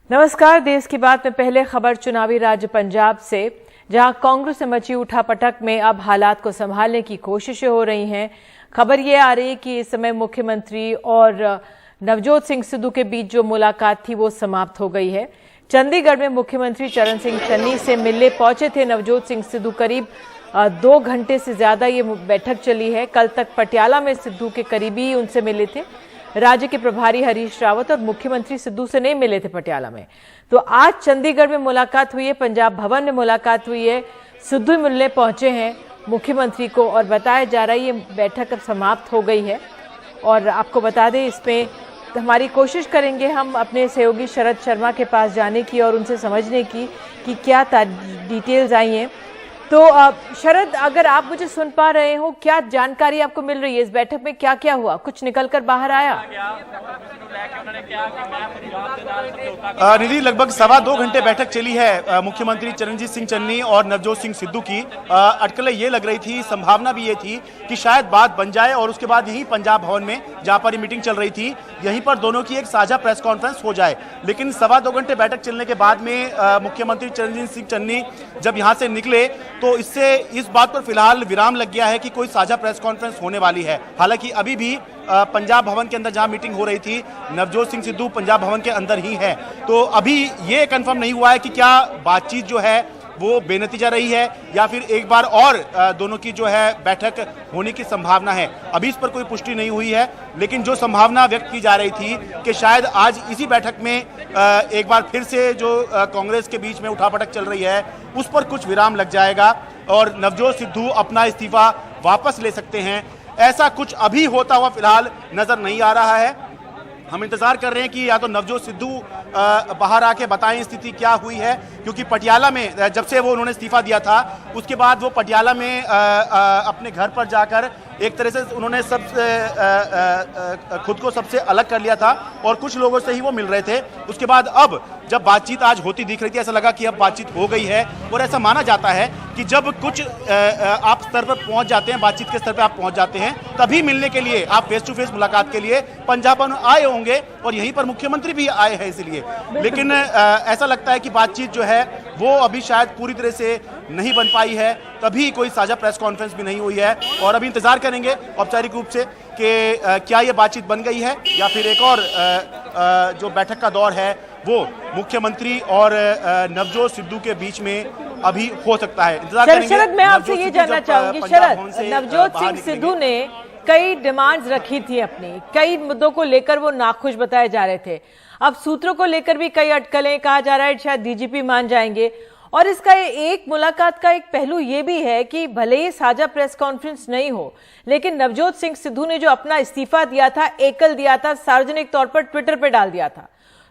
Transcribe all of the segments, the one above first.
नमस्कार। देश की बात में पहले खबर चुनावी राज्य पंजाब से, जहां कांग्रेस से मची उठापटक में अब हालात को संभालने की कोशिशें हो रही हैं। खबर ये आ रही है कि इस समय मुख्यमंत्री और नवजोत सिंह सिद्धू के बीच जो मुलाकात थी वो समाप्त हो गई है। चंडीगढ़ में मुख्यमंत्री चरण सिंह चन्नी से मिलने पहुंचे थे नवजोत सिंह सिद्धू। करीब 2 घंटे से ज्यादा ये बैठक चली है। कल तक पटियाला में सिद्धू के करीबी उनसे मिले थे। राज्य के प्रभारी हरीश रावत और मुख्यमंत्री सिद्धू से नहीं मिले थे पटियाला में। तो आज चंडीगढ़ में मुलाकात हुई है, पंजाब भवन में मुलाकात हुई है। सिद्धू मिलने पहुंचे हैं मुख्यमंत्री को और बताया जा रहा है ये बैठक अब समाप्त हो गई है। और आपको बता दें, इसमें हमारी कोशिश करेंगे हम अपने सहयोगी शरद शर्मा के पास जाने की और उनसे समझने की कि क्या डिटेल्स आई हैं। तो शरद, अगर आप मुझे सुन पा रहे हो, क्या जानकारी आपको मिल रही है इस बैठक में? क्या क्या हुआ, कुछ निकल कर बाहर आया? निधि, लगभग 2.25 घंटे बैठक चली है मुख्यमंत्री चरणजीत सिंह चन्नी और नवजोत सिंह सिद्धू की। अटकलें ये लग रही थी, संभावना भी ये थी कि शायद बात बन जाए और उसके बाद यही पंजाब भवन में जहां पर ये मीटिंग चल रही थी, यहीं पर दोनों की एक साझा प्रेस कॉन्फ्रेंस हो जाए। लेकिन 2.25 घंटे बैठक चलने के बाद में मुख्यमंत्री चरणजीत सिंह चन्नी जब यहां से निकले तो इससे इस बात पर फिलहाल विराम लग गया है कि कोई साझा प्रेस कॉन्फ्रेंस होने वाली है। हालांकि अभी भी पंजाब भवन के अंदर जहां मीटिंग हो रही थी, नवजोत सिंह सिद्धू पंजाब भवन के अंदर ही है। तो अभी ये कंफर्म नहीं हुआ है कि क्या बातचीत जो है वो बेनतीजा रही है या फिर एक बार और दोनों की जो है बैठक होने की संभावना है। अभी इस पर कोई पुष्टि नहीं हुई है, लेकिन जो संभावना व्यक्त की जा रही थी कि शायद आज इसी बैठक में एक बार फिर से जो कांग्रेस के बीच में उठापटक चल रही है उस पर कुछ विराम लग जाएगा और नवजोत सिद्धू अपना इस्तीफा वापस ले सकते हैं। ऐसा कुछ अभी होता हुआ फिलहाल नजर नहीं आ रहा है। हम इंतजार कर रहे हैं कि या तो नवजोत सिद्धू बाहर आके बताएं स्थिति क्या हुई है, क्योंकि पटियाला में जब से वो उन्होंने इस्तीफा दिया था उसके बाद वो पटियाला में अपने घर पर जाकर एक तरह से उन्होंने खुद को सबसे अलग कर लिया था और कुछ लोगों से ही वो मिल रहे थे। उसके बाद अब जब बातचीत आज होती दिख रही थी, ऐसा लगा कि अब बातचीत हो गई है। और ऐसा माना जाता है कि जब कुछ आप स्तर पर पहुंच जाते हैं, बातचीत के स्तर पर आप पहुंच जाते हैं, तभी मिलने के लिए आप फेस टू फेस मुलाकात के लिए पंजाब आए होंगे और यहीं पर मुख्यमंत्री भी आए हैं इसलिए। लेकिन ऐसा लगता है कि बातचीत जो है वो अभी शायद पूरी तरह से नहीं बन पाई है, तभी कोई साझा प्रेस कॉन्फ्रेंस भी नहीं हुई है। और अभी इंतजार करेंगे औपचारिक रूप से कि क्या ये बातचीत बन गई है या फिर एक और जो बैठक का दौर है वो मुख्यमंत्री और नवजोत सिद्धू के बीच में अभी हो सकता है। इंतजार करेंगे। शरद, मैं आपसे ये जानना चाहूंगी, शरद, नवजोत सिंह सिद्धू ने कई डिमांड्स रखी थी अपनी, कई मुद्दों को लेकर वो नाखुश बताए जा रहे थे। अब सूत्रों को लेकर भी कई अटकलें, कहा जा रहा है शायद डीजीपी मान जाएंगे। और इसका एक मुलाकात का एक पहलू ये भी है कि भले ही साझा प्रेस कॉन्फ्रेंस नहीं हो, लेकिन नवजोत सिंह सिद्धू ने जो अपना इस्तीफा दिया था, एकल दिया था, सार्वजनिक तौर पर ट्विटर पे डाल दिया था,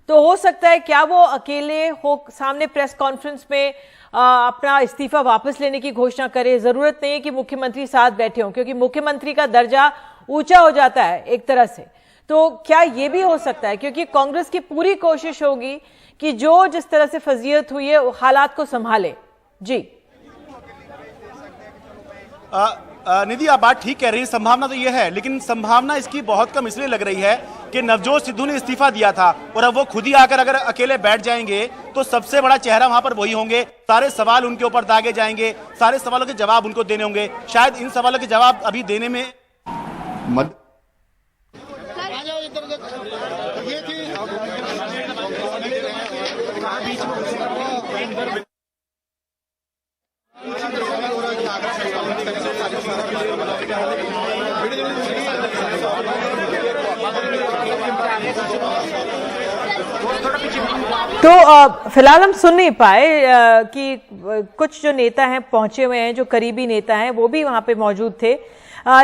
तो हो सकता है क्या वो अकेले हो सामने प्रेस कॉन्फ्रेंस में अपना इस्तीफा वापस लेने की घोषणा करे। जरूरत नहीं है कि मुख्यमंत्री साथ बैठे हों, क्योंकि मुख्यमंत्री का दर्जा ऊंचा हो जाता है एक तरह से। तो क्या ये भी हो सकता है, क्योंकि कांग्रेस की पूरी कोशिश होगी कि जो जिस तरह से फजीयत हुई है हालात को संभाले। जी निधि, आप बात ठीक कह रही हैं, संभावना तो ये है, लेकिन संभावना इसकी बहुत कम इसलिए लग रही है कि नवजोत सिद्धू ने इस्तीफा दिया था और अब वो खुद ही आकर अगर अकेले बैठ जाएंगे तो सबसे बड़ा चेहरा वहां पर वही होंगे। सारे सवाल उनके ऊपर दागे जाएंगे, सारे सवालों के जवाब उनको देने होंगे। शायद इन सवालों के जवाब अभी देने में तो फिलहाल हम सुन नहीं पाए कि कुछ जो नेता हैं पहुंचे हुए हैं, जो करीबी नेता हैं वो भी वहां पे मौजूद थे।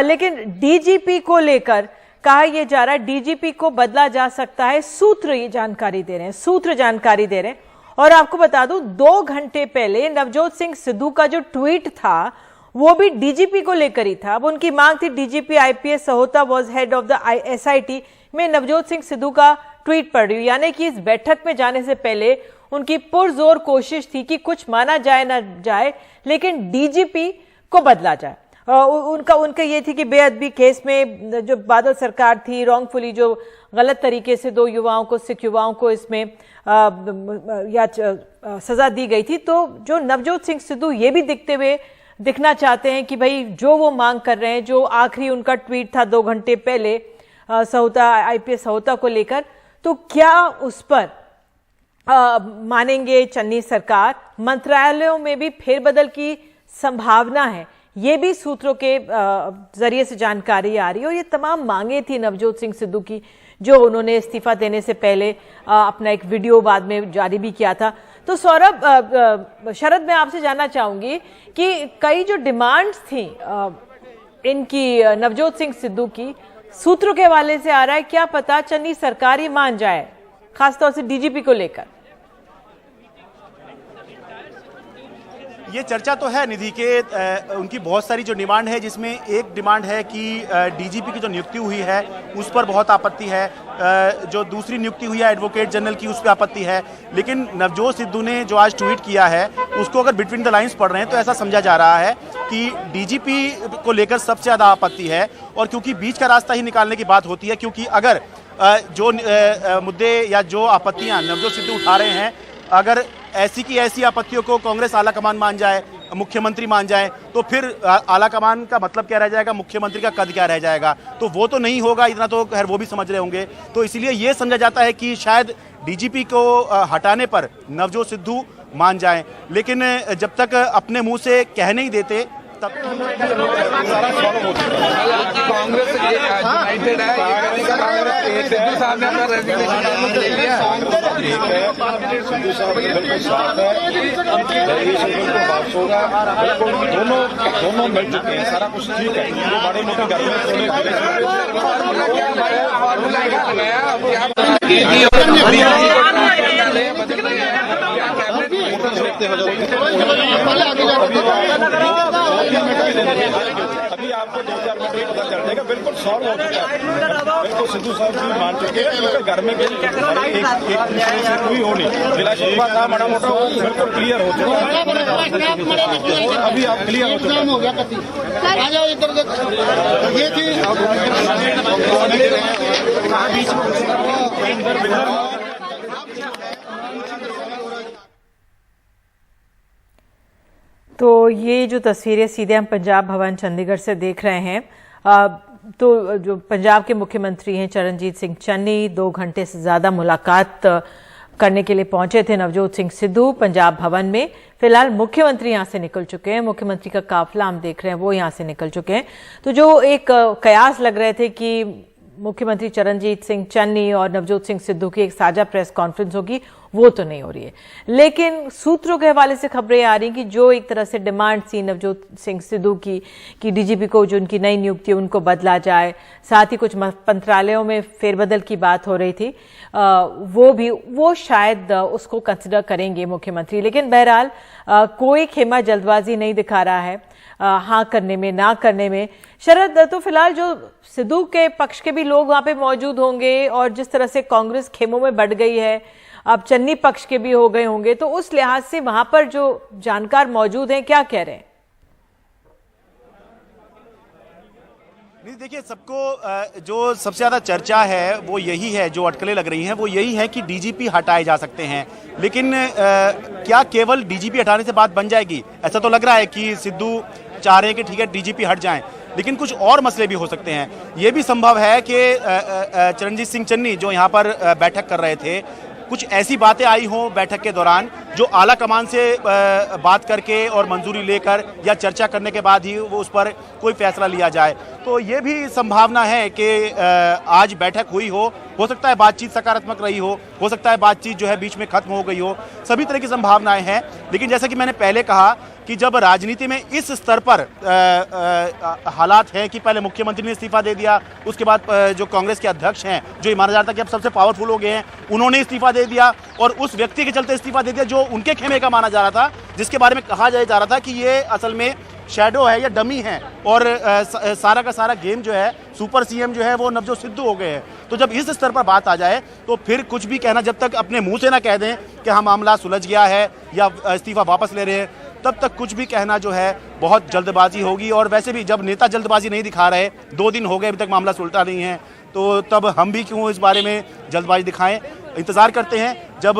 लेकिन डीजीपी को लेकर कहा यह जा रहा है डीजीपी को बदला जा सकता है। सूत्र ये जानकारी दे रहे हैं, सूत्र जानकारी दे रहे हैं। और आपको बता दूं, 2 घंटे पहले नवजोत सिंह सिद्धू का जो ट्वीट था वो भी डीजीपी को लेकर ही था। अब उनकी मांग थी DGP IPS Sahota was head of the SIT. में नवजोत सिंह सिद्धू का ट्वीट पढ़ रही हूं, यानी कि इस बैठक में जाने से पहले उनकी पुरजोर कोशिश थी कि कुछ माना जाए ना जाए, लेकिन डीजीपी को बदला जाए। उनका ये थी कि बेअदबी केस में जो बादल सरकार थी, रॉन्गफुली जो गलत तरीके से 2 युवाओं को, सिख युवाओं को इसमें सजा दी गई थी। तो जो नवजोत सिंह सिद्धू ये भी दिखना चाहते हैं कि भाई जो वो मांग कर रहे हैं, जो आखिरी उनका ट्वीट था 2 घंटे पहले सहोता, आईपीएस सहोता को लेकर, तो क्या उस पर मानेंगे चन्नी सरकार? मंत्रालयों में भी फेरबदल की संभावना है, ये भी सूत्रों के जरिए से जानकारी आ रही है। और ये तमाम मांगे थी नवजोत सिंह सिद्धू की, जो उन्होंने इस्तीफा देने से पहले अपना एक वीडियो बाद में जारी भी किया था। तो सौरभ, शरद, मैं आपसे जानना चाहूंगी कि कई जो डिमांड्स थी इनकी, नवजोत सिंह सिद्धू की, सूत्रों के हवाले से आ रहा है क्या पता चन्नी सरकार ही मान जाए, खासतौर से डीजीपी को लेकर। ये चर्चा तो है निधि के उनकी बहुत सारी जो डिमांड है, जिसमें एक डिमांड है कि डीजीपी की जो नियुक्ति हुई है उस पर बहुत आपत्ति है, जो दूसरी नियुक्ति हुई है एडवोकेट जनरल की उस पर आपत्ति है। लेकिन नवजोत सिद्धू ने जो आज ट्वीट किया है उसको अगर बिटवीन द लाइंस पढ़ रहे हैं तो ऐसा समझा जा रहा है कि डीजीपी को लेकर सबसे ज़्यादा आपत्ति है। और क्योंकि बीच का रास्ता ही निकालने की बात होती है, क्योंकि अगर जो मुद्दे या जो आपत्तियाँ नवजोत सिद्धू उठा रहे हैं, अगर ऐसी की ऐसी आपत्तियों को कांग्रेस आला कमान मान जाए, मुख्यमंत्री मान जाए, तो फिर आला कमान का मतलब क्या रह जाएगा, मुख्यमंत्री का कद क्या रह जाएगा? तो वो तो नहीं होगा, इतना तो खैर वो भी समझ रहे होंगे। तो इसलिए ये समझा जाता है कि शायद डीजीपी को हटाने पर नवजोत सिद्धू मान जाएं। लेकिन जब तक अपने मुंह से कह नहीं देते तब कांग्रेस यूनाइटेड है, सिद्धू साहब ने अपना रेजिग्नेशन ले लिया। दोनों मिल चुके हैं, सारा कुछ ठीक है। बड़े मोटे घर अभी आपको 2-4 मिनट में पता चल जाएगा, बिल्कुल सॉल्व हो चुका है। बिल्कुल सिद्धू साहब भी मान चुके हैं, घर में एक से कोई हो नहीं, जिला शिकवा था बड़ा मोटा, वो बिल्कुल क्लियर हो चुका है। अभी आप क्लियर हो चुका है। आ जाओ इधर, ये थी तो ये जो तस्वीरें सीधे हम पंजाब भवन चंडीगढ़ से देख रहे हैं, तो जो पंजाब के मुख्यमंत्री हैं चरणजीत सिंह चन्नी 2 घंटे से ज़्यादा मुलाकात करने के लिए पहुंचे थे नवजोत सिंह सिद्धू पंजाब भवन में। फिलहाल मुख्यमंत्री यहां से निकल चुके हैं, मुख्यमंत्री का काफिला हम देख रहे हैं वो यहां से निकल चुके हैं। तो जो एक कयास लग रहे थे कि मुख्यमंत्री चरणजीत सिंह चन्नी और नवजोत सिंह सिद्धू की एक साझा प्रेस कॉन्फ्रेंस होगी, वो तो नहीं हो रही है। लेकिन सूत्रों के हवाले से खबरें आ रही कि जो एक तरह से डिमांड थी नवजोत सिंह सिद्धू की कि डीजीपी को जो उनकी नई नियुक्ति है उनको बदला जाए, साथ ही कुछ मंत्रालयों में फेरबदल की बात हो रही थी, वो शायद उसको कंसिडर करेंगे मुख्यमंत्री। लेकिन बहरहाल कोई खेमा जल्दबाजी नहीं दिखा रहा है हाँ करने में ना करने में। शरद, तो फिलहाल जो सिद्धू के पक्ष के भी लोग वहां पे मौजूद होंगे और जिस तरह से कांग्रेस खेमों में बढ़ गई है, अब चन्नी पक्ष के भी हो गए होंगे, तो उस लिहाज से वहां पर जो जानकार मौजूद हैं क्या कह रहे हैं? नहीं, देखिए, सबको जो सबसे ज्यादा चर्चा है वो यही है, जो अटकलें लग रही हैं वो यही है कि डीजीपी हटाए जा सकते हैं। लेकिन क्या केवल डीजीपी हटाने से बात बन जाएगी? ऐसा तो लग रहा है कि सिद्धू चाह रहे हैं कि ठीक है डीजीपी हट जाएं, लेकिन कुछ और मसले भी हो सकते हैं। ये भी संभव है कि चरणजीत सिंह चन्नी जो यहाँ पर बैठक कर रहे थे, कुछ ऐसी बातें आई हों बैठक के दौरान जो आला कमान से बात करके और मंजूरी लेकर या चर्चा करने के बाद ही वो उस पर कोई फैसला लिया जाए। तो ये भी संभावना है कि आज बैठक हुई हो सकता है बातचीत सकारात्मक रही हो सकता है बातचीत जो है बीच में खत्म हो गई हो, सभी तरह की संभावनाएं हैं। लेकिन जैसा कि मैंने पहले कहा कि जब राजनीति में इस स्तर पर हालात हैं कि पहले मुख्यमंत्री ने इस्तीफा दे दिया, उसके बाद जो कांग्रेस के अध्यक्ष हैं, जो ये माना जाता है कि अब सबसे पावरफुल हो गए हैं, उन्होंने इस्तीफा दे दिया और उस व्यक्ति के चलते इस्तीफा दे दिया जो उनके खेमे का माना जा रहा था, जिसके बारे में कहा जा रहा था कि ये असल में शैडो है या डमी है और सारा का सारा गेम जो है, सुपर सीएम जो है वो नवजोत सिद्धू हो गए हैं। तो जब इस स्तर पर बात आ जाए तो फिर कुछ भी कहना, जब तक अपने मुंह से ना कह दें कि हाँ मामला सुलझ गया है या इस्तीफा वापस ले रहे हैं, तब तक कुछ भी कहना जो है बहुत जल्दबाजी होगी। और वैसे भी जब नेता जल्दबाजी नहीं दिखा रहे, 2 दिन हो गए अभी तक मामला सुलझा नहीं है, तो तब हम भी क्यों इस बारे में जल्दबाजी दिखाएं। इंतजार करते हैं जब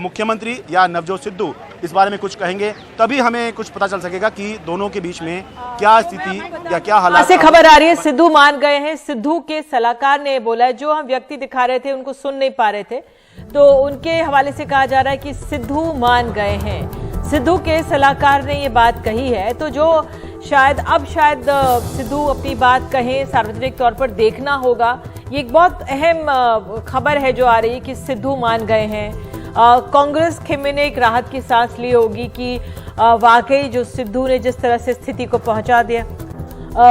मुख्यमंत्री या नवजोत सिद्धू इस बारे में कुछ कहेंगे, तभी हमें कुछ पता चल सकेगा कि दोनों के बीच में क्या स्थिति या क्या हालात। से खबर आ रही है सिद्धू मान गए हैं। सिद्धू के सलाहकार ने बोला है, जो हम व्यक्ति दिखा रहे थे उनको सुन नहीं पा रहे थे, तो उनके हवाले से कहा जा रहा है कि सिद्धू मान गए हैं। सिद्धू के सलाहकार ने ये बात कही है, तो जो शायद सिद्धू अपनी बात कहें सार्वजनिक तौर पर देखना होगा। ये एक बहुत अहम खबर है जो आ रही है कि सिद्धू मान गए हैं। कांग्रेस खेमे ने एक राहत की सांस ली होगी कि वाकई जो सिद्धू ने जिस तरह से स्थिति को पहुंचा दिया।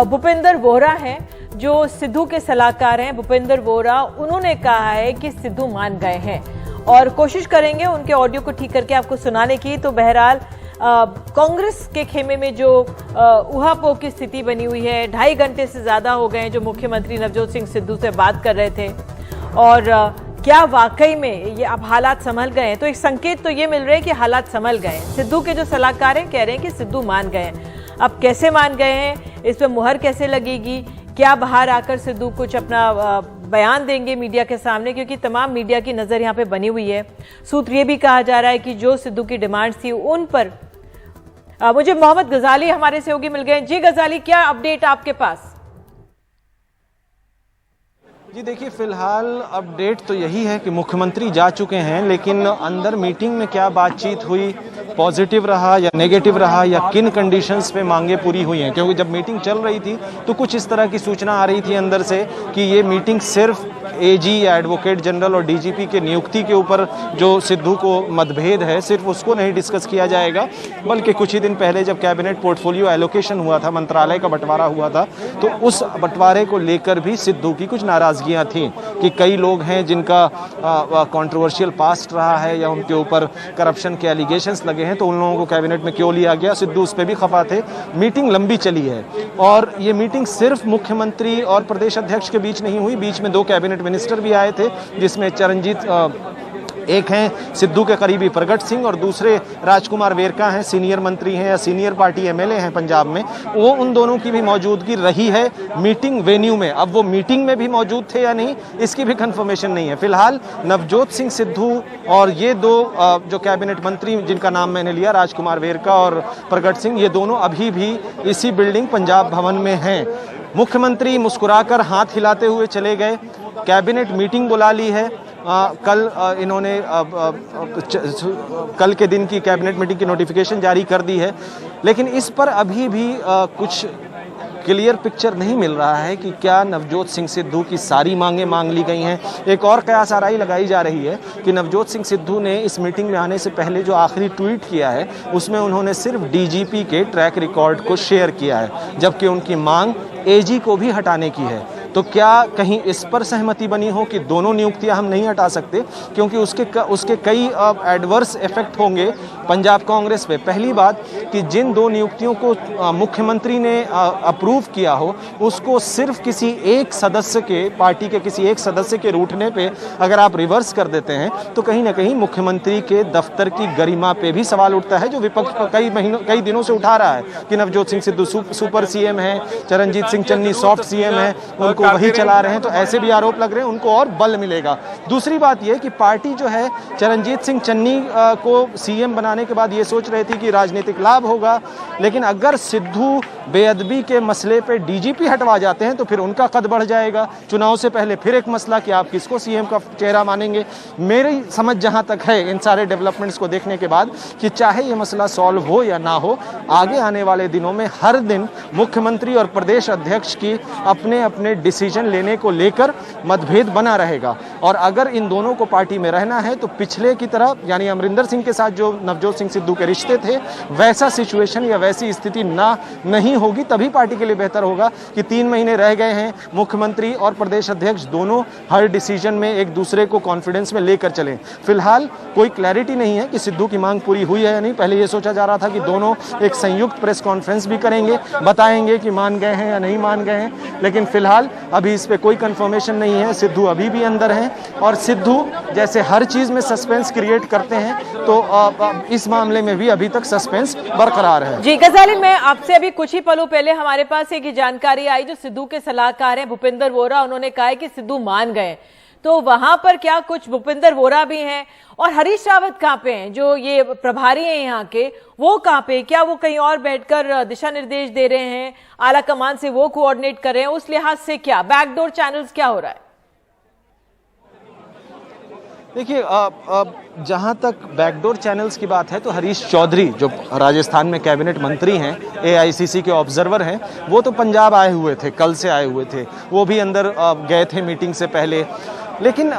भूपेंद्र वोहरा हैं जो सिद्धू के सलाहकार हैं। भूपेंद्र वोहरा, उन्होंने कहा है कि सिद्धू मान गए हैं और कोशिश करेंगे उनके ऑडियो को ठीक करके आपको सुनाने की। तो बहरहाल कांग्रेस के खेमे में जो उहापोह की स्थिति बनी हुई है, 2.5 घंटे से ज्यादा हो गए हैं जो मुख्यमंत्री नवजोत सिंह सिद्धू से बात कर रहे थे, और क्या वाकई में ये अब हालात संभल गए हैं। तो एक संकेत तो ये मिल रहे हैं कि हालात संभल गए हैं। सिद्धू के जो सलाहकार हैं कह रहे हैं कि सिद्धू मान गए हैं। अब कैसे मान गए हैं, इस पे मुहर कैसे लगेगी, क्या बाहर आकर सिद्धू कुछ अपना बयान देंगे मीडिया के सामने, क्योंकि तमाम मीडिया की नजर यहाँ पे बनी हुई है। सूत्र ये भी कहा जा रहा है कि जो सिद्धू की डिमांड्स थी उन पर मुझे मोहम्मद गजाली हमारे सहयोगी मिल गए। जी गजाली, क्या अपडेट आपके पास? जी देखिए, फिलहाल अपडेट तो यही है कि मुख्यमंत्री जा चुके हैं, लेकिन अंदर मीटिंग में क्या बातचीत हुई, पॉजिटिव रहा या नेगेटिव रहा, या किन कंडीशंस पे मांगे पूरी हुई हैं, क्योंकि जब मीटिंग चल रही थी तो कुछ इस तरह की सूचना आ रही थी अंदर से कि ये मीटिंग सिर्फ एजी या एडवोकेट जनरल और डीजीपी के नियुक्ति के ऊपर जो सिद्धू को मतभेद है सिर्फ उसको नहीं डिस्कस किया जाएगा, बल्कि कुछ ही दिन पहले जब कैबिनेट पोर्टफोलियो एलोकेशन हुआ था, मंत्रालय का बंटवारा हुआ था, तो उस बंटवारे को लेकर भी सिद्धू की कुछ नाराजगियां थीं कि कई लोग हैं जिनका कंट्रोवर्शियल पास्ट रहा है या उनके ऊपर करप्शन के एलिगेशंस लगे हैं, तो उन लोगों को कैबिनेट में क्यों लिया गया। सिद्धू उस पर भी खफा थे। मीटिंग लंबी चली है और ये मीटिंग सिर्फ मुख्यमंत्री और प्रदेश अध्यक्ष के बीच नहीं हुई, बीच में 2 कैबिनेट मिनिस्टर भी आए थे, जिसमें चरणजीत एक हैं सिद्धू के करीबी प्रगट सिंह और दूसरे राजकुमार वेरका हैं, सीनियर मंत्री हैं या सीनियर पार्टी एमएलए हैं पंजाब में। वो उन दोनों की भी मौजूदगी रही है मीटिंग वेन्यू में। अब वो मीटिंग में भी मौजूद थे या नहीं, इसकी भी कंफर्मेशन नहीं है। फिलहाल नवजोत सिंह सिद्धू और ये 2 जो कैबिनेट मंत्री जिनका नाम मैंने लिया, राजकुमार वेरका और प्रगट सिंह, ये दोनों अभी भी इसी बिल्डिंग पंजाब भवन में हैं। मुख्यमंत्री मुस्कुराकर हाथ हिलाते हुए चले गए। कैबिनेट मीटिंग बुला ली है। कल इन्होंने कल के दिन की कैबिनेट मीटिंग की नोटिफिकेशन जारी कर दी है, लेकिन इस पर अभी भी कुछ क्लियर पिक्चर नहीं मिल रहा है कि क्या नवजोत सिंह सिद्धू की सारी मांगें मांग ली गई हैं। एक और कयास आराई लगाई जा रही है कि नवजोत सिंह सिद्धू ने इस मीटिंग में आने से पहले जो आखिरी ट्वीट किया है उसमें उन्होंने सिर्फ डीजीपी के ट्रैक रिकॉर्ड को शेयर किया है, जबकि उनकी मांग एजी को भी हटाने की है। तो क्या कहीं इस पर सहमति बनी हो कि दोनों नियुक्तियां हम नहीं हटा सकते, क्योंकि उसके कई एडवर्स इफेक्ट होंगे पंजाब कांग्रेस पे। पहली बात कि जिन 2 नियुक्तियों को मुख्यमंत्री ने अप्रूव किया हो, उसको सिर्फ किसी एक सदस्य के, पार्टी के किसी एक सदस्य के रूठने पे अगर आप रिवर्स कर देते हैं तो कहीं ना कहीं मुख्यमंत्री के दफ्तर की गरिमा पे भी सवाल उठता है, जो विपक्ष कई दिनों से उठा रहा है कि नवजोत सिंह सिद्धू सुपर सीएम है, चरणजीत सिंह चन्नी सॉफ्ट सीएम है, उनको वही चला रहे हैं, तो ऐसे भी आरोप लग रहे हैं, उनको और बल मिलेगा। दूसरी बात यह कि पार्टी जो है चरणजीत सिंह चन्नी को सीएम बनाने के बाद ये सोच रही थी कि राजनीतिक लाभ होगा, लेकिन अगर सिद्धू बेअदबी के मसले पे डीजीपी हटवा जाते हैं तो फिर उनका कद बढ़ जाएगा। चुनाव से पहले फिर एक मसला कि आप किसको सीएम का चेहरा मानेंगे। मेरी समझ जहां तक है इन सारे डेवलपमेंट्स को देखने के बाद कि चाहे ये मसला सॉल्व हो या ना हो, आगे आने वाले दिनों में हर दिन मुख्यमंत्री और प्रदेश अध्यक्ष की अपने अपने डिसीजन लेने को लेकर मतभेद बना रहेगा। और अगर इन दोनों को पार्टी में रहना है तो पिछले की तरह, यानी अमरिंदर सिंह के साथ जो नवजोत सिंह सिद्धू के रिश्ते थे, वैसा सिचुएशन या वैसी स्थिति नहीं होगी। तभी पार्टी के लिए बेहतर होगा कि 3 महीने रह गए हैं, मुख्यमंत्री और प्रदेश अध्यक्ष दोनों हर डिसीजन में एक दूसरे को कॉन्फिडेंस में लेकर चलें। फिलहाल कोई क्लैरिटी नहीं है कि सिद्धू की मांग पूरी हुई है या नहीं। पहले ये सोचा जा रहा था कि दोनों एक संयुक्त प्रेस कॉन्फ्रेंस भी करेंगे, बताएंगे कि मान गए हैं या नहीं मान गए हैं, लेकिन फिलहाल अभी इस पे कोई कंफर्मेशन नहीं है। सिद्धू अभी भी अंदर हैं और सिद्धू जैसे हर चीज में सस्पेंस क्रिएट करते हैं, तो इस मामले में भी अभी तक सस्पेंस बरकरार है। जी गजाली, मैं आपसे अभी कुछ ही पलों पहले हमारे पास एक जानकारी आई जो सिद्धू के सलाहकार हैं भूपेंद्र वोरा, उन्होंने कहा है कि सिद्धू मान गए, तो वहां पर क्या कुछ भूपेंद्र वोरा भी हैं और हरीश रावत कहाँ पे हैं, जो ये प्रभारी हैं यहाँ के, वो कहाँ पे, क्या वो कहीं और बैठकर दिशा निर्देश दे रहे हैं, आला कमान से वो कोऑर्डिनेट कर रहे हैं, उस लिहाज से क्या बैकडोर चैनल्स क्या हो रहा है? देखिए, जहां तक बैकडोर चैनल्स की बात है तो हरीश चौधरी जो राजस्थान में कैबिनेट मंत्री हैं, AICC के ऑब्जर्वर हैं, वो तो पंजाब आए हुए थे, कल से आए हुए थे, वो भी अंदर गए थे मीटिंग से पहले। लेकिन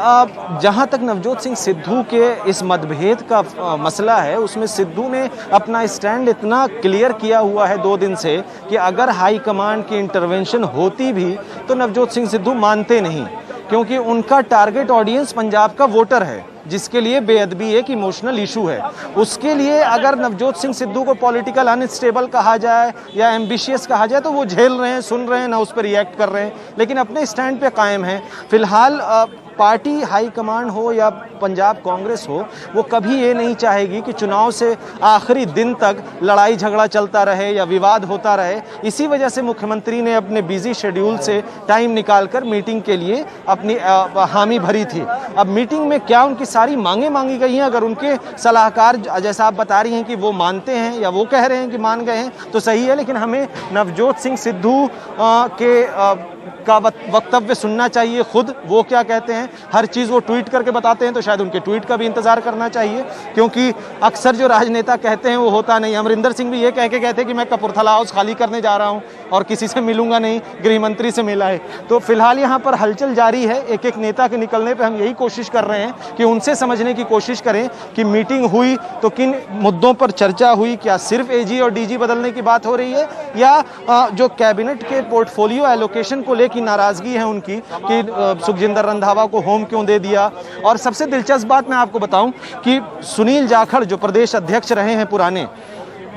जहां तक नवजोत सिंह सिद्धू के इस मतभेद का मसला है, उसमें सिद्धू ने अपना स्टैंड इतना क्लियर किया हुआ है 2 दिन से कि अगर हाई कमांड की इंटरवेंशन होती भी तो नवजोत सिंह सिद्धू मानते नहीं, क्योंकि उनका टारगेट ऑडियंस पंजाब का वोटर है, जिसके लिए बेअदबी एक इमोशनल इशू है। उसके लिए अगर नवजोत सिंह सिद्धू को पॉलिटिकल अनस्टेबल कहा जाए या एम्बिशियस कहा जाए तो वो झेल रहे हैं, सुन रहे हैं, ना उस पर रिएक्ट कर रहे हैं, लेकिन अपने स्टैंड पे कायम हैं। फिलहाल पार्टी हाई कमांड हो या पंजाब कांग्रेस हो, वो कभी ये नहीं चाहेगी कि चुनाव से आखिरी दिन तक लड़ाई झगड़ा चलता रहे या विवाद होता रहे। इसी वजह से मुख्यमंत्री ने अपने बिजी शेड्यूल से टाइम निकालकर मीटिंग के लिए अपनी हामी भरी थी। अब मीटिंग में क्या उनकी सारी मांगे मांगी गई हैं, अगर उनके सलाहकार जैसा आप बता रही हैं कि वो मानते हैं या वो कह रहे हैं कि मान गए हैं तो सही है, लेकिन हमें नवजोत सिंह सिद्धू का वक्तव्य सुनना चाहिए। खुद वो क्या कहते हैं, हर चीज़ वो ट्वीट करके बताते हैं, तो शायद उनके ट्वीट का भी इंतजार करना चाहिए, क्योंकि अक्सर जो राजनेता कहते हैं वो होता नहीं। अमरिंदर सिंह भी ये कह के कहते कि मैं कपूरथला हाउस खाली करने जा रहा हूं और किसी से मिलूंगा नहीं, गृह मंत्री से मिला है। तो फिलहाल यहाँ पर हलचल जारी है, एक एक नेता के निकलने पर हम यही कोशिश कर रहे हैं कि उनसे समझने की कोशिश करें कि मीटिंग हुई तो किन मुद्दों पर चर्चा हुई, क्या सिर्फ AG और DG बदलने की बात हो रही है या जो कैबिनेट के पोर्टफोलियो एलोकेशन को लेकर नाराजगी है उनकी कि सुखजिंदर रंधावा को होम क्यों दे दिया। और सबसे दिलचस्प बात मैं आपको बताऊं कि सुनील जाखड़ जो प्रदेश अध्यक्ष रहे हैं पुराने,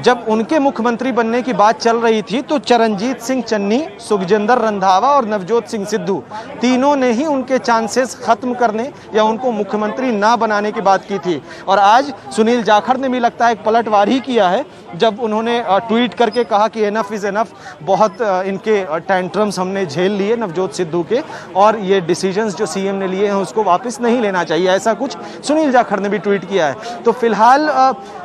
जब उनके मुख्यमंत्री बनने की बात चल रही थी तो चरणजीत सिंह चन्नी, सुखजिंदर रंधावा और नवजोत सिंह सिद्धू तीनों ने ही उनके चांसेस खत्म करने या उनको मुख्यमंत्री ना बनाने की बात की थी। और आज सुनील जाखड़ ने भी लगता है एक पलटवार ही किया है जब उन्होंने ट्वीट करके कहा कि एनफ इज एनफ, बहुत इनके टेंट्रम्स हमने झेल लिए नवजोत सिद्धू के, और ये डिसीजंस जो CM ने लिए हैं उसको वापस नहीं लेना चाहिए, ऐसा कुछ सुनील जाखड़ ने भी ट्वीट किया है। तो फिलहाल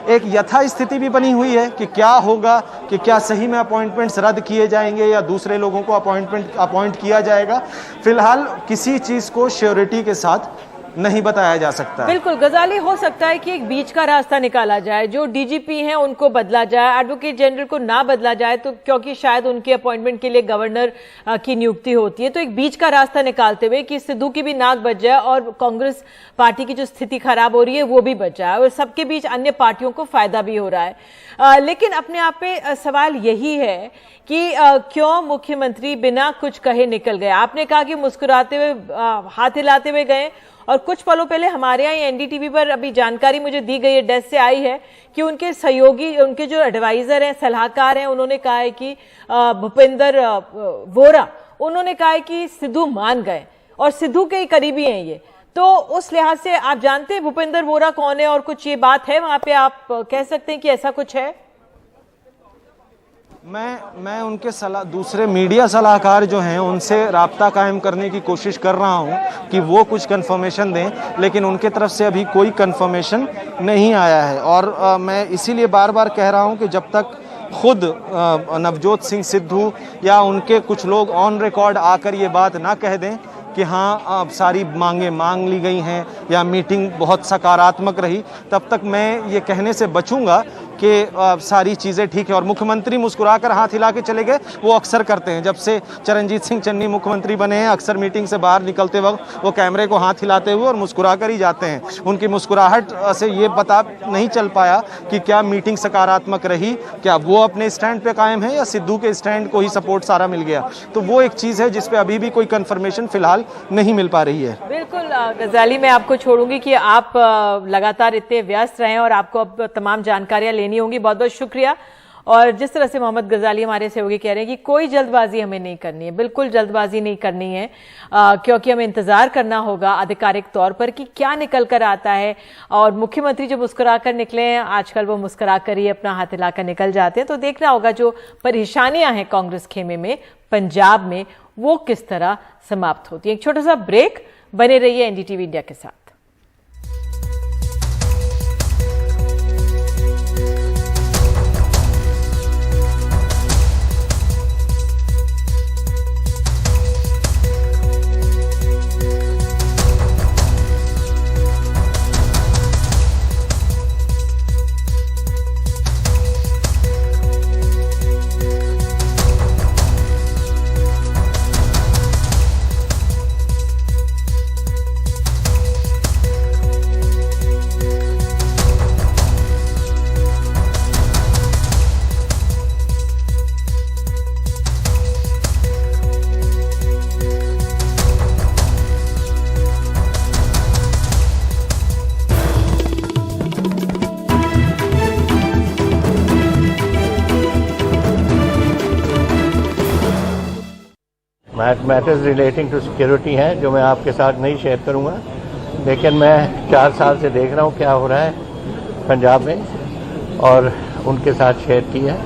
एक यथास्थिति भी बनी हुई है कि क्या होगा, कि क्या सही में अपॉइंटमेंट्स रद्द किए जाएंगे या दूसरे लोगों को अपॉइंट किया जाएगा। फिलहाल किसी चीज़ को श्योरिटी के साथ नहीं बताया जा सकता। बिल्कुल गजाली, हो सकता है कि एक बीच का रास्ता निकाला जाए, जो DGP हैं उनको बदला जाए, एडवोकेट जनरल को ना बदला जाए, तो क्योंकि शायद उनके अपॉइंटमेंट के लिए गवर्नर की नियुक्ति होती है, तो एक बीच का रास्ता निकालते हुए कि सिद्धू की भी नाक बच जाए और कांग्रेस पार्टी की जो स्थिति खराब हो रही है वो भी बच जाए और सबके बीच अन्य पार्टियों को फायदा भी हो रहा है। लेकिन अपने आप पे सवाल यही है कि क्यों मुख्यमंत्री बिना कुछ कहे निकल गए। आपने कहा कि मुस्कुराते हुए, हाथ हिलाते हुए गए, और कुछ पलों पहले हमारे यहाँ NDTV पर अभी जानकारी मुझे दी गई है, डेस्क से आई है कि उनके सहयोगी, उनके जो एडवाइजर हैं, सलाहकार हैं, उन्होंने कहा है कि भूपेंद्र वोरा, उन्होंने कहा है कि सिद्धू मान गए और सिद्धू के ही करीबी हैं ये। तो उस लिहाज से आप जानते हैं भूपेंद्र वोरा कौन है और कुछ ये बात है वहां पे, आप कह सकते हैं कि ऐसा कुछ है? मैं उनके दूसरे मीडिया सलाहकार जो हैं उनसे राब्ता कायम करने की कोशिश कर रहा हूं कि वो कुछ कंफर्मेशन दें, लेकिन उनके तरफ से अभी कोई कंफर्मेशन नहीं आया है। और मैं इसीलिए बार बार कह रहा हूं कि जब तक खुद नवजोत सिंह सिद्धू या उनके कुछ लोग ऑन रिकॉर्ड आकर ये बात ना कह दें कि हाँ अब सारी मांगे मांग ली गई हैं या मीटिंग बहुत सकारात्मक रही, तब तक मैं ये कहने से बचूंगा कि सारी चीज़ें ठीक है। और मुख्यमंत्री मुस्कुराकर हाथ हिला के चले गए, वो अक्सर करते हैं। जब से चरणजीत सिंह चन्नी मुख्यमंत्री बने हैं, अक्सर मीटिंग से बाहर निकलते वक्त वो कैमरे को हाथ हिलाते हुए और मुस्कुराकर ही जाते हैं। उनकी मुस्कुराहट से ये पता नहीं चल पाया कि क्या मीटिंग सकारात्मक रही, क्या वो अपने स्टैंड पे कायम है या सिद्धू के स्टैंड को ही सपोर्ट सारा मिल गया। तो वो एक चीज़ है जिस पे अभी भी कोई कंफर्मेशन फिलहाल नहीं मिल पा रही है। बिल्कुल गजाली, मैं आपको छोड़ूंगी कि आप लगातार इतने व्यस्त रहें और आपको अब तमाम जानकारियां लेनी होंगी। बहुत बहुत शुक्रिया। और जिस तरह से मोहम्मद गजाली हमारे सहयोगी कह रहे हैं कि कोई जल्दबाजी हमें नहीं करनी है, बिल्कुल जल्दबाजी नहीं करनी है, क्योंकि हमें इंतजार करना होगा आधिकारिक तौर पर कि क्या निकल कर आता है। और मुख्यमंत्री जो मुस्कुरा कर निकले हैं, आजकल वो मुस्कुरा कर ही अपना हाथ हिलाकर निकल जाते हैं, तो देखना होगा जो परेशानियां हैं कांग्रेस खेमे में, पंजाब में, वो किस तरह समाप्त होती है। एक छोटा सा ब्रेक, बने रहिए एनडीटीवी इंडिया के साथ। मैटर्स रिलेटिंग टू सिक्योरिटी हैं जो मैं आपके साथ नहीं शेयर करूंगा, लेकिन मैं 4 साल से देख रहा हूं क्या हो रहा है पंजाब में और उनके साथ शेयर किया है।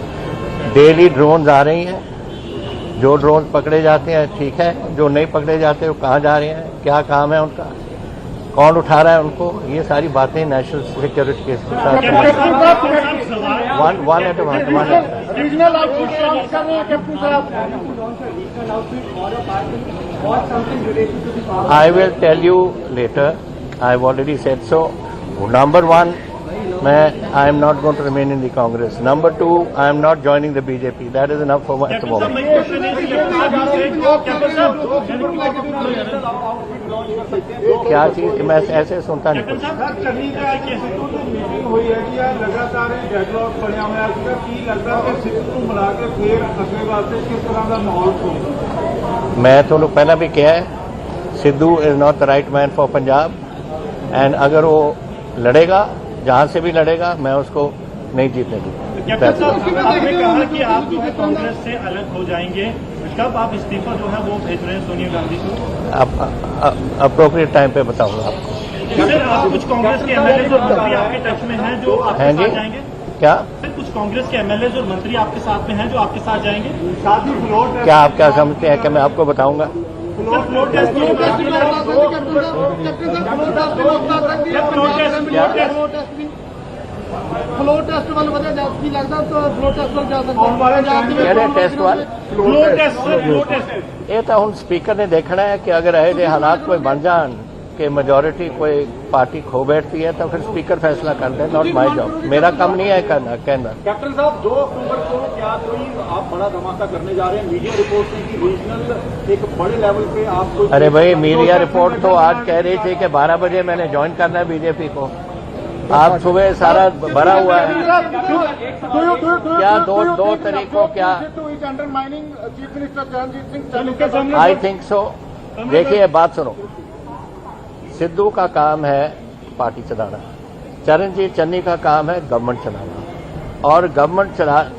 डेली ड्रोन्स आ रही हैं, जो ड्रोन पकड़े जाते हैं ठीक है, जो नहीं पकड़े जाते वो कहाँ जा रहे हैं, क्या काम है उनका, कौन उठा रहा है उनको, ये सारी बातें नेशनल सिक्योरिटी के साथ one eight I will tell you later. I've already said so. Number 1, I am not going to remain in the Congress. Number 2, I am not joining the BJP. That is enough for me at the moment. क्या चीज मैं ऐसे सुनता नहीं कुछ। मैं तो लोग पहला भी किया है, Sidhu is not the right man for Punjab, and अगर वो लड़ेगा, जहां से भी लड़ेगा, मैं उसको नहीं जीतने दूंगा। आपने कहा कि आप जो है कांग्रेस से अलग हो जाएंगे, कब आप इस्तीफा जो है वो भेज रहे हैं सोनिया गांधी को? अप्रोप्रिएट टाइम पे बताऊंगा आपको। सर, आप कुछ कांग्रेस के एमएलए और मंत्री आपके टच में हैं जो आपके साथ जाएंगे? क्या? कुछ कांग्रेस के एमएलए और मंत्री आपके साथ में हैं जो आपके साथ जाएंगे? साथ ही फ्लोर क्या आप क्या समझते हैं कि मैं आपको बताऊंगा? फ्लोर टेस्ट वाल वजह की लगता तो फ्लोर टेस्ट वाल जा टेस्ट वाल ये तो हम स्पीकर ने देखना है कि अगर ऐसे हालात कोई बन जान कि मेजोरिटी कोई पार्टी खो बैठती है तो फिर स्पीकर फैसला कर दे। नॉट माय जॉब, मेरा काम नहीं है कहना। कैप्टन साहब, 2 अक्टूबर को क्या कोई आप बड़ा धमाका करने जा रहे हैं? मीडिया रिपोर्ट है कि रीजनल एक बड़े लेवल पे आप अरे भाई, मीडिया रिपोर्ट तो आज कह रही थी कि 12 बजे मैंने ज्वाइन करना है बीजेपी को। आप सुबह सारा भरा हुआ है। क्या दो तरीकों क्या? I think so. देखिए, बात सुनो, सिद्धू का काम है पार्टी चलाना, चरणजीत चन्नी का काम है गवर्नमेंट चलाना, और गवर्नमेंट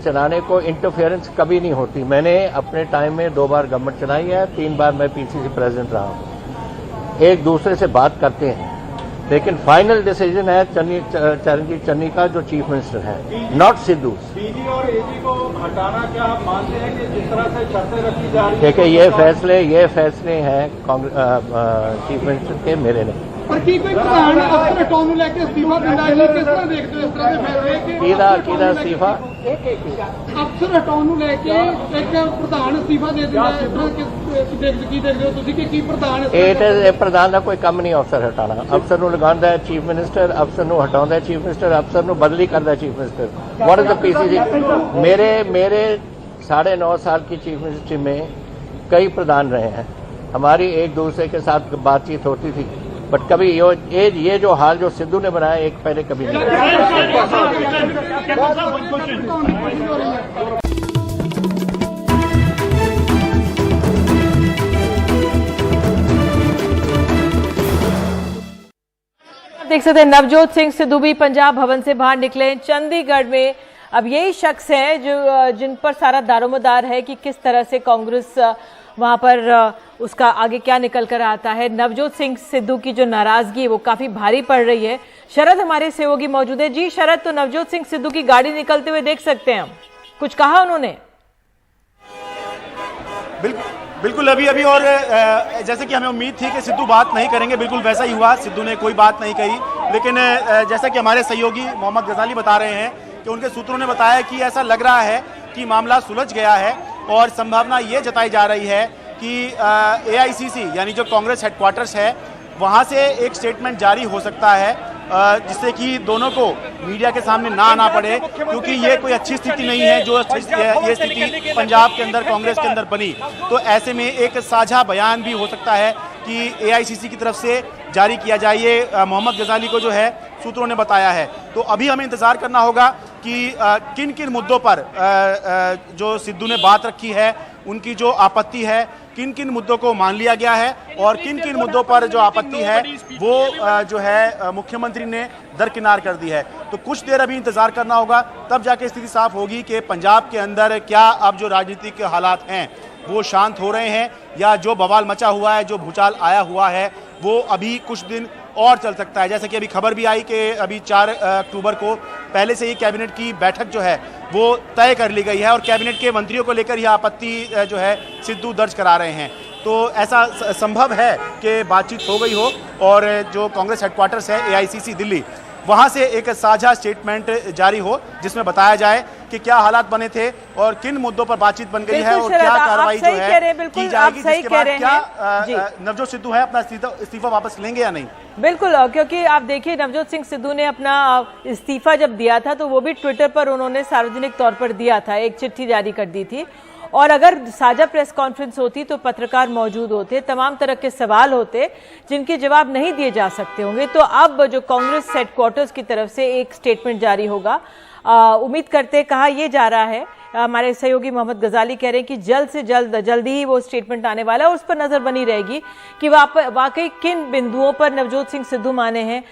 चलाने को इंटरफेरेंस कभी नहीं होती। मैंने अपने टाइम में 2 बार गवर्नमेंट चलाई है, 3 बार मैं पीसीसी प्रेसिडेंट रहा हूं। एक दूसरे से बात करते हैं, लेकिन फाइनल डिसीजन है चरणजीत चन्नी का, जो चीफ मिनिस्टर है, नॉट सिद्धू। डीजी और एजी को हटाना क्या आप मानते हैं कि जिस तरह से शर्तें रखी जा रही है? देखिए, ये फैसले हैं चीफ मिनिस्टर के, मेरे नहीं। पर की कोई प्रधान अफसर हटाਉਣ ਨੂੰ ਲੈ ਕੇ ਅਸਤੀਫਾ ਦਿੰਦਾ ਹੈ, ਕਿਸ ਤਰ੍ਹਾਂ ਦੇਖਦੇ ਹੋ ਇਸ ਤਰ੍ਹਾਂ ਦੇ ਫੈਸਲੇ ਕਿ ਕਿਹਦਾ ਅਸਤੀਫਾ? ਅਫਸਰ ਹਟਾਉਣ ਨੂੰ ਲੈ ਕੇ ਇੱਕ ਪ੍ਰਧਾਨ ਅਸਤੀਫਾ ਦੇ ਦਿੰਦਾ ਹੈ, ਇਸ ਤਰ੍ਹਾਂ ਕੀ ਦੇਖਦੇ ਹੋ ਤੁਸੀਂ ਕਿ ਕੀ ਪ੍ਰਧਾਨ ਇਹ ਪ੍ਰਧਾਨ ਦਾ ਕੋਈ ਕੰਮ ਨਹੀਂ ਅਫਸਰ ਹਟਾਣਾ। ਅਫਸਰ ਨੂੰ ਲਗਾਉਂਦਾ ਹੈ ਚੀਫ ਮਿਨਿਸਟਰ, ਅਫਸਰ ਨੂੰ ਹਟਾਉਂਦਾ ਹੈ ਚੀਫ ਮਿਨਿਸਟਰ, ਅਫਸਰ ਨੂੰ ਬਦਲੀ ਕਰਦਾ ਹੈ chief minister. What is the PCC? मेरे 9.5 साल की चीफ मिनिस्ट्री में कई प्रधान रहे हैं, हमारी एक दूसरे के साथ बातचीत होती थी, बट कभी ये जो हाल जो सिद्धू ने बनाया, एक पहले कभी नहीं। देख सकते हैं नवजोत सिंह सिद्धू भी पंजाब भवन से बाहर निकले। चंडीगढ़ में अब यही शख्स है जो जिन पर सारा दारोमदार है कि किस तरह से कांग्रेस वहां पर उसका आगे क्या निकल कर आता है। नवजोत सिंह सिद्धू की जो नाराजगी वो काफी भारी पड़ रही है। शरद हमारे सहयोगी मौजूद है। जी शरद, तो नवजोत सिंह सिद्धू की गाड़ी निकलते हुए देख सकते हैं हम, कुछ कहा उन्होंने? बिल्कुल अभी और जैसे कि हमें उम्मीद थी कि सिद्धू बात नहीं करेंगे, बिल्कुल वैसा ही हुआ। सिद्धू ने कोई बात नहीं कही, लेकिन जैसा कि हमारे सहयोगी मोहम्मद गजाली बता रहे हैं कि उनके सूत्रों ने बताया कि ऐसा लग रहा है कि मामला सुलझ गया है और संभावना ये जताई जा रही है कि AICC यानी जो कांग्रेस हेडक्वार्टर्स है वहाँ से एक स्टेटमेंट जारी हो सकता है, जिससे कि दोनों को मीडिया के सामने ना आना पड़े, क्योंकि ये कोई अच्छी स्थिति नहीं है जो ये स्थिति पंजाब के अंदर कांग्रेस के अंदर बनी। तो ऐसे में एक साझा बयान भी हो सकता है कि AICC की तरफ से जारी किया जाए, ये मोहम्मद गजाली को जो है सूत्रों ने बताया है। तो अभी हमें इंतजार करना होगा कि किन किन मुद्दों पर जो सिद्धू ने बात रखी है, उनकी जो आपत्ति है, किन किन मुद्दों को मान लिया गया है और किन किन मुद्दों पर जो आपत्ति है वो जो है मुख्यमंत्री ने दरकिनार कर दी है। तो कुछ देर अभी इंतजार करना होगा, तब जाके स्थिति साफ होगी कि पंजाब के अंदर क्या अब जो राजनीतिक हालात हैं वो शांत हो रहे हैं या जो बवाल मचा हुआ है, जो भूचाल आया हुआ है, वो अभी कुछ दिन और चल सकता है। जैसे कि अभी खबर भी आई कि अभी 4 अक्टूबर को पहले से ही कैबिनेट की बैठक जो है वो तय कर ली गई है और कैबिनेट के मंत्रियों को लेकर यह आपत्ति जो है सिद्धू दर्ज करा रहे हैं। तो ऐसा संभव है कि बातचीत हो गई हो और जो कांग्रेस हेडक्वार्टर्स है AICC दिल्ली, वहां से एक साझा स्टेटमेंट जारी हो जिसमें बताया जाए कि क्या हालात बने थे और किन मुद्दों पर बातचीत बन गई है और क्या कार्रवाई जो है की जाएगी, जिसके बाद क्या नवजोत सिद्धू है अपना इस्तीफा वापस लेंगे या नहीं। बिल्कुल, क्योंकि आप देखिए नवजोत सिंह सिद्धू ने अपना इस्तीफा जब दिया था तो वो भी ट्विटर पर उन्होंने सार्वजनिक तौर पर दिया था, एक चिट्ठी जारी कर दी थी। और अगर साझा प्रेस कॉन्फ्रेंस होती तो पत्रकार मौजूद होते, तमाम तरह के सवाल होते जिनके जवाब नहीं दिए जा सकते होंगे। तो अब जो कांग्रेस हेडक्वार्टर्स की तरफ से एक स्टेटमेंट जारी होगा, उम्मीद करते कहा यह जा रहा है, हमारे सहयोगी मोहम्मद गजाली कह रहे हैं कि जल्द से जल्दी ही वो स्टेटमेंट आने वाला है और उस पर नजर बनी रहेगी कि वाकई किन बिंदुओं पर नवजोत सिंह सिद्धू माने हैं,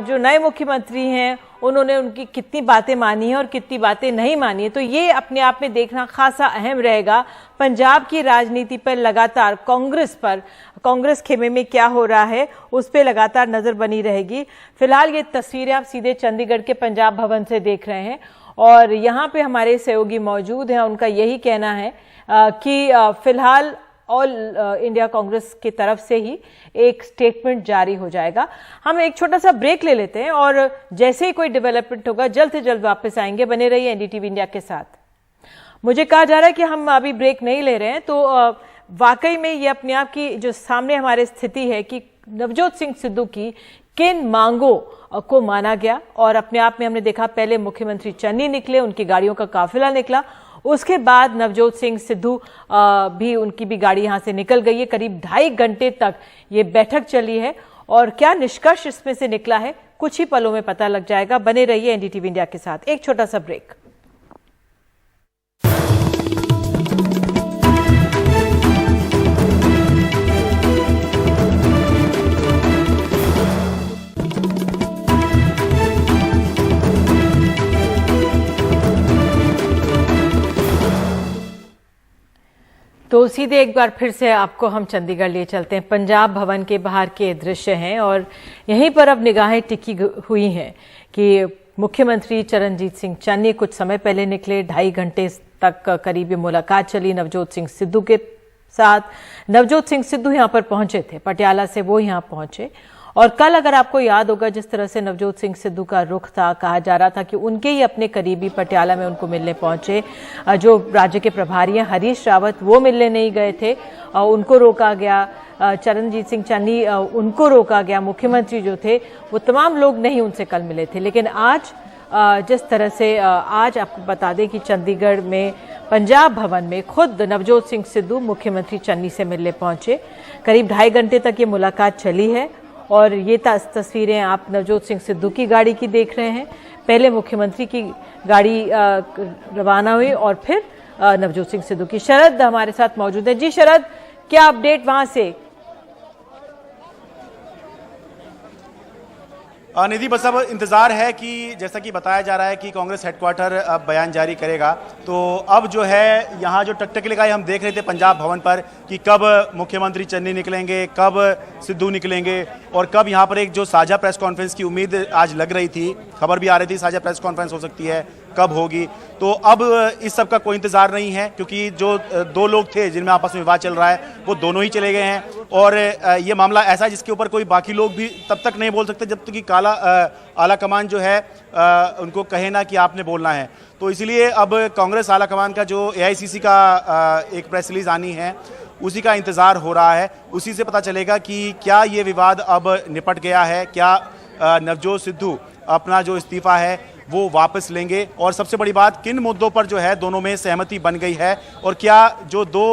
जो नए मुख्यमंत्री हैं उन्होंने उनकी कितनी बातें मानी हैं और कितनी बातें नहीं मानी है। तो ये अपने आप में देखना खासा अहम रहेगा। पंजाब की राजनीति पर लगातार कांग्रेस खेमे में क्या हो रहा है उस पर लगातार नजर बनी रहेगी। फिलहाल ये तस्वीरें आप सीधे चंडीगढ़ के पंजाब भवन से देख रहे हैं और यहाँ पे हमारे सहयोगी मौजूद हैं। उनका यही कहना है कि फिलहाल ऑल इंडिया कांग्रेस की तरफ से ही एक स्टेटमेंट जारी हो जाएगा। हम एक छोटा सा ब्रेक ले लेते हैं और जैसे ही कोई डेवलपमेंट होगा जल्द से जल्द वापस आएंगे। बने रहिए NDTV इंडिया के साथ। मुझे कहा जा रहा है कि हम अभी ब्रेक नहीं ले रहे हैं, तो वाकई में ये अपने आप की जो सामने हमारे स्थिति है कि नवजोत सिंह सिद्धू की किन मांगों को माना गया और अपने आप में हमने देखा पहले मुख्यमंत्री चन्नी निकले, उनकी गाड़ियों का काफिला निकला, उसके बाद नवजोत सिंह सिद्धू भी उनकी भी गाड़ी यहां से निकल गई है। करीब 2.5 घंटे तक ये बैठक चली है और क्या निष्कर्ष इसमें से निकला है कुछ ही पलों में पता लग जाएगा। बने रहिए NDTV इंडिया के साथ। एक छोटा सा ब्रेक। तो सीधे एक बार फिर से आपको हम चंडीगढ़ लिए चलते हैं। पंजाब भवन के बाहर के दृश्य हैं और यहीं पर अब निगाहें टिकी हुई हैं कि मुख्यमंत्री चरणजीत सिंह चन्नी कुछ समय पहले निकले, 2.5 घंटे तक करीब मुलाकात चली नवजोत सिंह सिद्धू के साथ। नवजोत सिंह सिद्धू यहाँ पर पहुंचे थे, पटियाला से वो यहाँ पहुंचे और कल अगर आपको याद होगा जिस तरह से नवजोत सिंह सिद्धू का रुख था, कहा जा रहा था कि उनके ही अपने करीबी पटियाला में उनको मिलने पहुंचे। जो राज्य के प्रभारी हैं हरीश रावत वो मिलने नहीं गए थे, उनको रोका गया। चरणजीत सिंह चन्नी उनको रोका गया। मुख्यमंत्री जो थे वो तमाम लोग नहीं उनसे कल मिले थे। लेकिन आज जिस तरह से आज आपको बता दें कि चंडीगढ़ में पंजाब भवन में खुद नवजोत सिंह सिद्धू मुख्यमंत्री चन्नी से मिलने पहुंचे। करीब 2.5 घंटे तक ये मुलाकात चली है और ये तस्वीरें आप नवजोत सिंह सिद्धू की गाड़ी की देख रहे हैं। पहले मुख्यमंत्री की गाड़ी रवाना हुई और फिर नवजोत सिंह सिद्धू की। शरद हमारे साथ मौजूद है। जी शरद, क्या अपडेट वहां से? निधि, बस अब इंतजार है कि जैसा कि बताया जा रहा है कि कांग्रेस हेडक्वार्टर अब बयान जारी करेगा, तो अब जो है यहाँ जो टकटकी लगाई हम देख रहे थे पंजाब भवन पर कि कब मुख्यमंत्री चन्नी निकलेंगे, कब सिद्धू निकलेंगे और कब यहाँ पर एक जो साझा प्रेस कॉन्फ्रेंस की उम्मीद आज लग रही थी, खबर भी आ रही थी साझा प्रेस कॉन्फ्रेंस हो सकती है, कब होगी। तो अब इस सब का कोई इंतजार नहीं है क्योंकि जो दो लोग थे जिनमें आपस में विवाद चल रहा है वो दोनों ही चले गए हैं और ये मामला ऐसा है जिसके ऊपर कोई बाकी लोग भी तब तक नहीं बोल सकते जब तक कि आला कमान जो है उनको कहे ना कि आपने बोलना है। तो इसलिए अब कांग्रेस आला कमान का जो AICC का एक प्रेस रिलीज आनी है उसी का इंतजार हो रहा है, उसी से पता चलेगा कि क्या ये विवाद अब निपट गया है, क्या नवजोत सिद्धू अपना जो इस्तीफा है वो वापस लेंगे और सबसे बड़ी बात किन मुद्दों पर जो है दोनों में सहमति बन गई है और क्या जो दो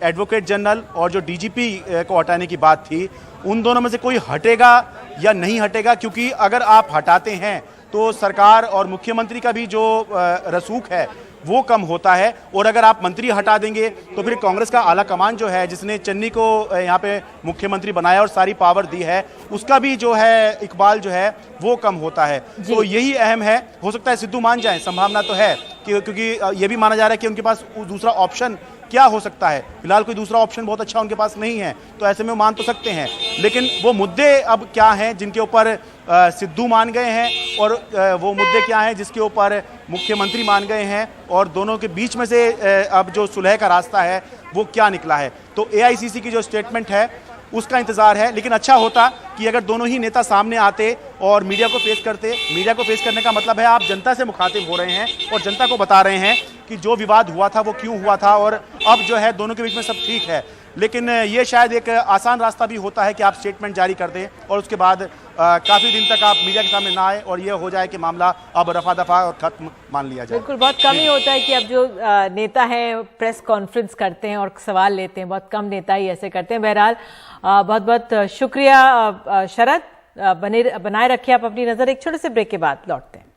एडवोकेट जनरल और जो DGP को हटाने की बात थी उन दोनों में से कोई हटेगा या नहीं हटेगा, क्योंकि अगर आप हटाते हैं तो सरकार और मुख्यमंत्री का भी जो रसूख है वो कम होता है और अगर आप मंत्री हटा देंगे तो फिर कांग्रेस का आला कमान जो है जिसने चन्नी को यहाँ पे मुख्यमंत्री बनाया और सारी पावर दी है उसका भी जो है इकबाल जो है वो कम होता है। तो यही अहम है, हो सकता है सिद्धू मान जाए, संभावना तो है क्योंकि ये भी माना जा रहा है कि उनके पास दूसरा ऑप्शन क्या हो सकता है, फिलहाल कोई दूसरा ऑप्शन बहुत अच्छा उनके पास नहीं है, तो ऐसे में वो मान तो सकते हैं, लेकिन वो मुद्दे अब क्या हैं जिनके ऊपर सिद्धू मान गए हैं और वो मुद्दे क्या हैं जिसके ऊपर मुख्यमंत्री मान गए हैं और दोनों के बीच में से अब जो सुलह का रास्ता है वो क्या निकला है। तो AICC की जो स्टेटमेंट है उसका इंतजार है, लेकिन अच्छा होता कि अगर दोनों ही नेता सामने आते और मीडिया को फेस करते। मीडिया को फेस करने का मतलब है आप जनता से मुखातिब हो रहे हैं और जनता को बता रहे हैं कि जो विवाद हुआ था वो क्यों हुआ था और अब जो है दोनों के बीच में सब ठीक है। लेकिन ये शायद एक आसान रास्ता भी होता है कि आप स्टेटमेंट जारी कर दें और उसके बाद काफ़ी दिन तक आप मीडिया के सामने ना आए और ये हो जाए कि मामला अब रफा दफा और खत्म मान लिया जाए। बिल्कुल, बहुत कम ही होता है कि अब जो नेता हैं प्रेस कॉन्फ्रेंस करते हैं और सवाल लेते हैं, बहुत कम नेता ही ऐसे करते हैं। बहरहाल बहुत बहुत शुक्रिया शरद, बनाए रखिए आप अपनी नज़र। एक छोटे से ब्रेक के बाद लौटते हैं।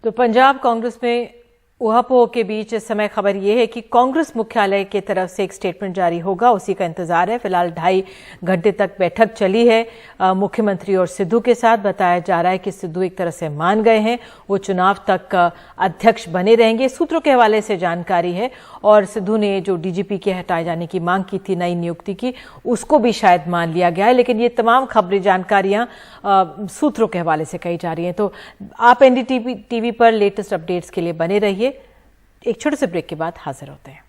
तो पंजाब कांग्रेस में ऊहापोह के बीच इस समय खबर यह है कि कांग्रेस मुख्यालय की तरफ से एक स्टेटमेंट जारी होगा, उसी का इंतजार है। फिलहाल 2.5 घंटे तक बैठक चली है मुख्यमंत्री और सिद्धू के साथ। बताया जा रहा है कि सिद्धू एक तरह से मान गए हैं, वो चुनाव तक अध्यक्ष बने रहेंगे, सूत्रों के हवाले से जानकारी है। और सिद्धू ने जो DGP के हटाए जाने की मांग की थी, नई नियुक्ति की, उसको भी शायद मान लिया गया है। लेकिन ये तमाम खबरें, जानकारियां सूत्रों के हवाले से कही जा रही हैं। तो आप NDTV पर लेटेस्ट अपडेट्स के लिए बने रहिए। एक छोटे से ब्रेक के बाद हाजिर होते हैं।